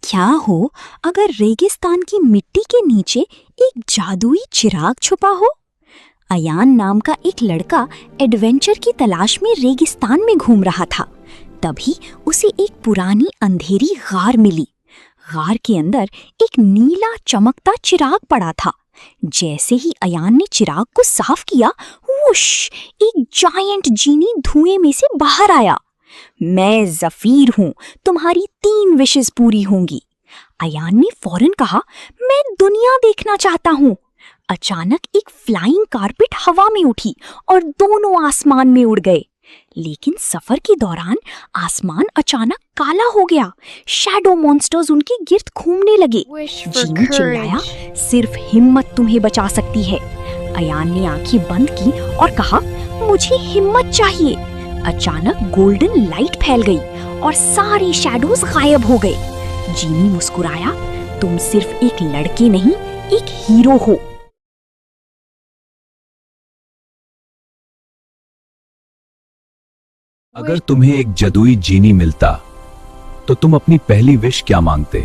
क्या हो अगर रेगिस्तान की मिट्टी के नीचे एक जादुई चिराग छुपा हो? अयान नाम का एक लड़का एडवेंचर की तलाश में रेगिस्तान में घूम रहा था। तभी उसे एक पुरानी अंधेरी गार मिली। गार के अंदर एक नीला चमकता चिराग पड़ा था। जैसे ही अयान ने चिराग को साफ किया, वुश, एक जायंट जीनी धुएं में से बाहर आया। मैं ज़फीर हूँ, तुम्हारी 3 विशेस पूरी होंगी। अयान ने फौरन कहा, मैं दुनिया देखना चाहता हूँ। अचानक एक फ्लाइंग कारपेट हवा में उठी और दोनों आसमान में उड़ गए। लेकिन सफर के दौरान आसमान अचानक काला हो गया। शैडो मॉन्स्टर्स उनके गिर्द घूमने लगे। जीनी चिल्लाया, सिर्फ हिम्मत तुम्हें बचा सकती है। अयान ने आंखें बंद की और कहा, मुझे हिम्मत चाहिए। अचानक गोल्डन लाइट फैल गई और सारे शैडोज गायब हो गए। जीनी मुस्कुराया, तुम सिर्फ एक लड़के नहीं, एक हीरो हो। अगर तुम्हें एक जादुई जीनी मिलता तो तुम अपनी पहली विश क्या मांगते?